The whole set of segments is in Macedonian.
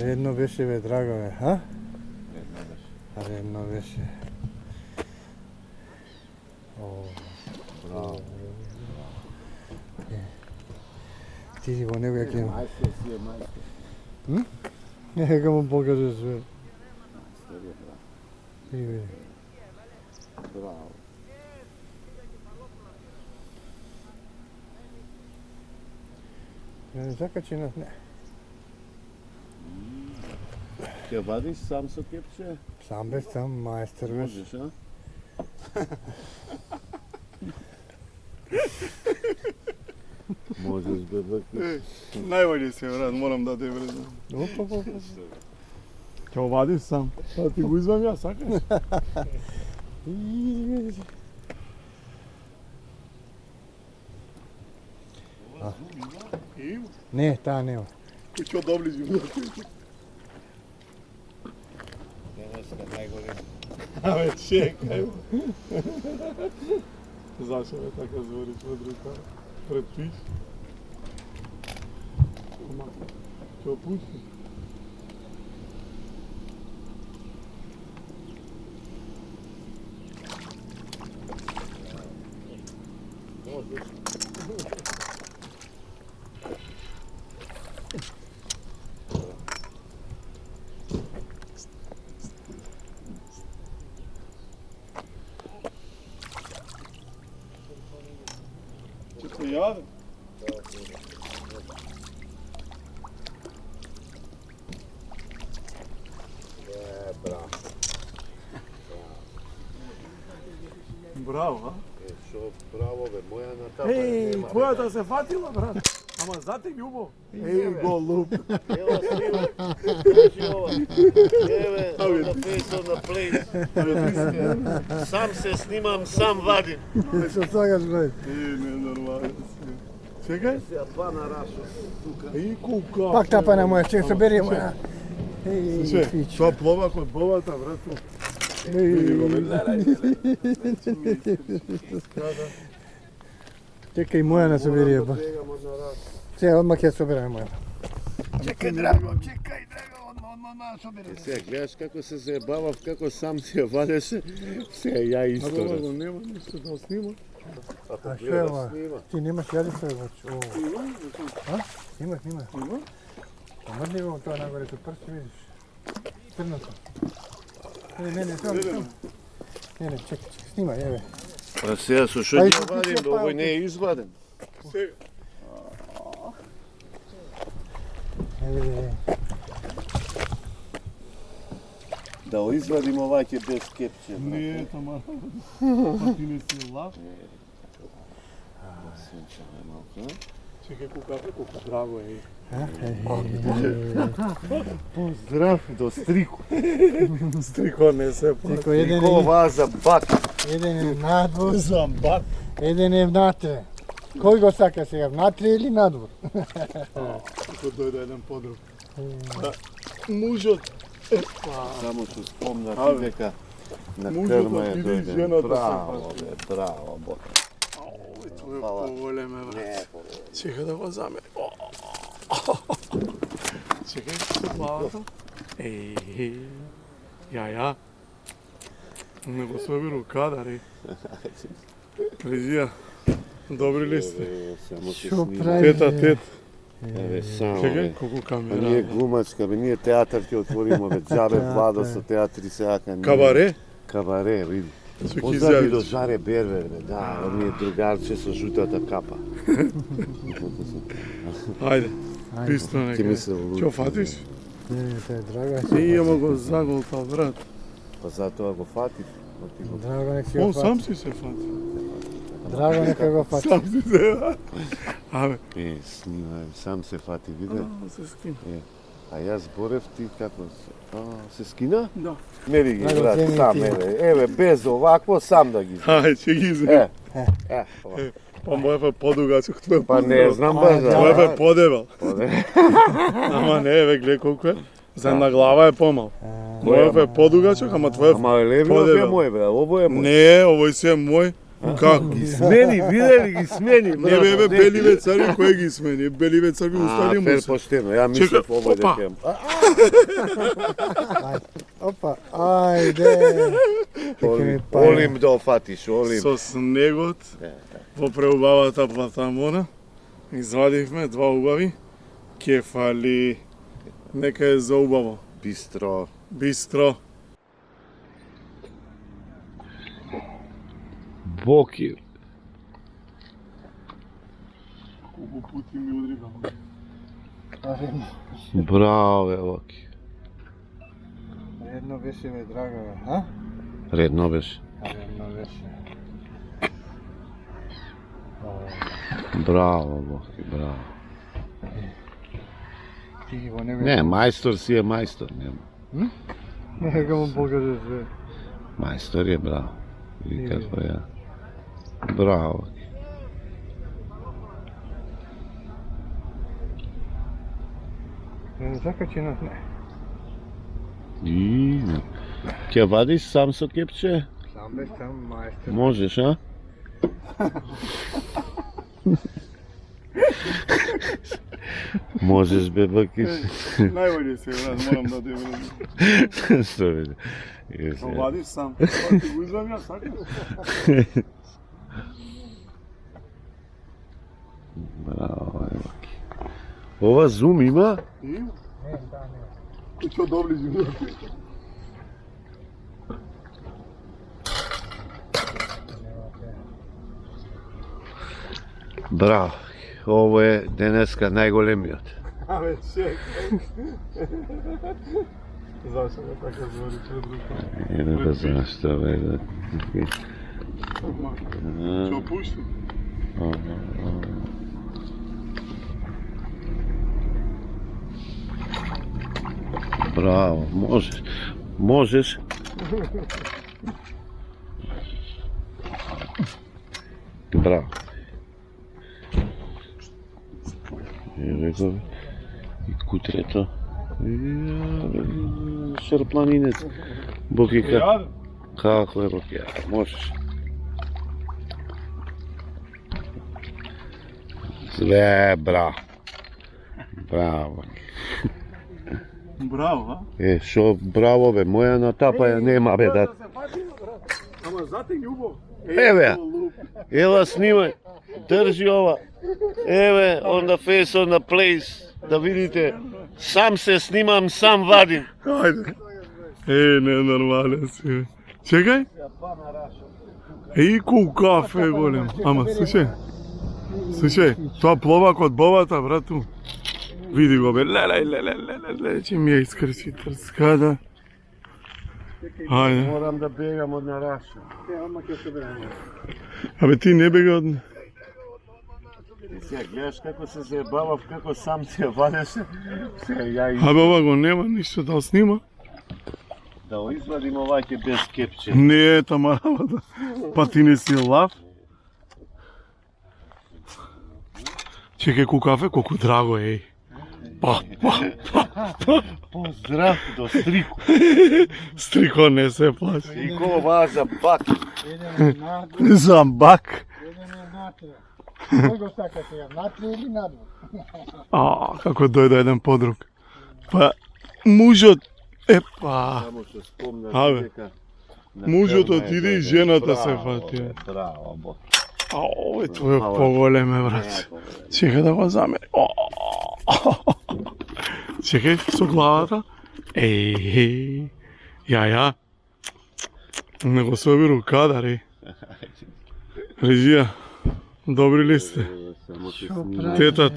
Редно беше бе, Драгове, ха? Редно беше. Редно беше. Браво. Ти си во него ја ќе... Мајстор си е мајстор. Нека му покажеш све. Мајстор е, браво. И бе. Браво. Не закачи нас, не. Ќе вадиш сам со кепче? Сам бе, сам, мајстор бе. Можеш, а? Можеш бе, бе. Најбољи си, брат, морам да те врезам. Опа. Ќе го вадиш сам. Да ти го извам ја, сакаш? Има. Не, таа нема. Кој ќе доближи? Денеска најголем. Абе, чекај. Зашо ме така звориш од рука? Пред пиш? Ама, ќе опусти. Ќе се јаде? Браво. Браво, а? Шо, браво бе, моја на тапа. Еј, твојата се фатила, брат. Ама зате љубо. Еј, голуб. Ева снима. Кажи ова. Еве, on the face on the place. Сам се снимам, сам вадим. Што сакаш, бе? Не, нормално. Чекај. Се па на рашо тука. Еј, кука. Пак тапа на моја, чек, собери моја. Еј, Слушај, фич. тоа плова код бовата, брато. Чекај моја на собери, ба. Сега одмah ќе собераме моја. Чекај, Драго, одмah собери. Сега гледаш како се заебавав, како сам си ја вадеше. Сега ја А исто. тоа го нема ништо да снима. А што е ова? Ти немаш јадица, бе. А? Имаш. Има? Помрни го тоа нагоре со прст, видиш. Црното. Не, само. Не, чекай, снимај, еве. Па сега со што ќе вадим, да овој не е изваден. Сега. Еве. Да го извадим оваќе без кепче. Не, тама. Па ти не си лав. Сончеве малку. Чекај колку драго е. Поздрав до Стрико. Стрико не се па. Теко еден Стрико е, ваза бак. еден е надвор, Замбак. еден е внатре. Кој го сака сега, внатре или надвор? Како дојде еден подруг. Мужот. Само што спомна ти Абе. дека на Мужот крма е отиде и дојден. жената Браво, се бе, браво, бо. Тоа е Фала. поголеме, брат. Не, Чекај да го замери. Чекај, што плавата? Еј, ја. Не го соберу кадар, Режија, добри ли сте? Еве, само се Шо снима. прави? Тет. Еве, само, Чекај, бе. колку А ние камера. глумачка, бе, ние театар ќе отвориме, бе, џабе Владо со театри се ака. Кабаре? Кабаре, види. Што ќе Позади до изјавиш? Жаре Бервер, бе, да, он ми е другарче со жутата капа. Ајде, писто Ќе ми нека. се влучи. Ќе фатиш? Не, тоа е Драго. Не, ама го заголтал, брат. Па затоа го фатив. Оти го Драго нека си го Он сам фати. си се фати. Драго нека го фати. Сам си се. Абе, снимај, сам се фати, виде. се скина. А јас зборев ти како се скина? Да. Мери ги, Ајде, брат, земи сам, ти. еве, без овакво, сам да ги. Ајде, ќе ги изем. Ова. Па моје е подугачок, твој Па не знам баш да. Моје е подебел. Оде. Ама не, ве гледа колку е. За една глава е помал. Моје е подугачок, ама твој Ама Левинов е подебел. мој, бре, ово е мој. Не, овој си е мој. Како ги смени, видели ги смени. Не, бе, Беливе цари, кој ги смени? Беливе цари устали му фер се. поштено, ја мислев Чекай, овој опа. дека. Опа, ајде. Олим да офатиш, олим. Со снегот во преубавата платамона извадивме два убави кефали. Нека е за убаво. Бистро. Бистро. Бокир. Колку пути ми удри Браво, бе, Боки. Едно беше ме драго, бе, а? Редно беше. Едно беше. Браво, Боки, браво. Ти ги во него. Не, мајстор си е мајстор, нема. Нека му покажеш, бе. Мајстор е, браво. Види како ја. Браво. Не закачи нас, не. И ќе вадиш сам со кепче? Сам бе, сам мајстор. Можеш, а? Можеш, бе, Бакиш. Најбоље се, брат, морам да те вредам. Што биде? Што вадиш сам? Па ти го извам ја, сакам. Браво, е, Баки. Ова зум има? И? И што доближи, брат? Браво. Ово е денеска најголемиот. Абе, чекај. Зашто ме така звори пред рука? Не да знаеш што бе. Што пушти? Браво, можеш. Можеш. Браво. Реков, и кутрето. Шарпланинец. Бокика. Како е Боки? Можеш. Све, браво. Браво. Браво, а? Шо браво бе, моја натапа ја нема бе да. Ама затег љубов. Еве, ела снимај. Држи ова. Еве, on the face, on the place. Да видите, сам се снимам, сам вадим. Ајде. Ненормален си. Чекај. Колку кафе голем. Ама, слушај, тоа пловак од бобата, брату. Види го бе, леле, че ми ја искрси трскада. Ајде. Морам да бегам од нараша. Абе ти не бега од... Сега гледаш како се заебавав, како сам се вадеше. Сега ја Абе ова го нема ништо да снима. да го извадим оваќе без кепче. Не е тама работа. Па ти не си лав. Чекај ку кафе, колку драго е. Поздрав до Стрико. Стрико не се плаче. Стрико ова за бак. За бак. Кој го сакате ја, натре или надвор? Како дојде еден подруг. Па, мужот, Само што спомнам Абе, дека мужот отиде и жената се фати. Браво, бо. Овој твој поголеме, брат. Чекај да го замери. Чекај со главата. Ја. Не го соби рука, дари. Режија, добри ли сте? Само се снима. Тета.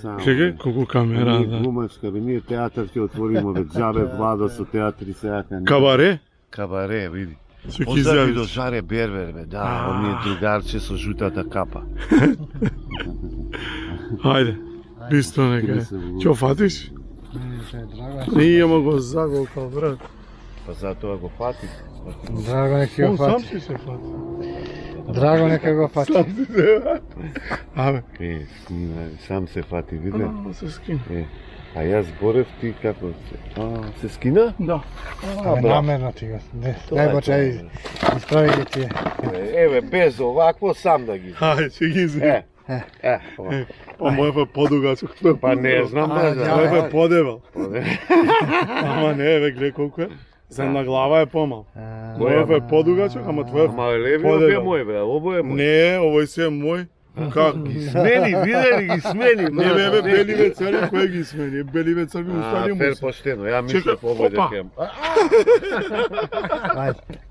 Само. Чекај, колку камера, Ние да. глумачка, бе, ние театар ќе отвориме, бе, джабе Владо со театри сега. Кабаре? Кабаре, види. Се ќе Поздрави до изјавиш. Жаре Бербер, бе, да, он ми е другарче со жутата капа. Ајде, бистро нека. Ќе фатиш? Не, ама го заголкал, брат. Па затоа го фатив. Драго нека Он го сам фати. си се фати. Драго нека го фати. Абе, Сам се фати, види. се скин. А јас зборев ти како се скина? Да. Намерно ти го. Дај бочај, исправи ги тие. Еве, без овакво сам да ги. Ај, ќе ги изви. Ова. Па мојот е подугачок. Па не знам, Мојот е подебел. Ама не, еве, гледа колку е. За на глава е помал. Мојот е подугачок, ама твојот Ама левиот е мој, бре, ово е мој. Не, овој се е мој. Как ги Смени, виде ли ги смени? Не, бе, беливе црни, кој ги смени? Беливе црни устани му Фер се. поштено, ја мислев овој Опа. дека.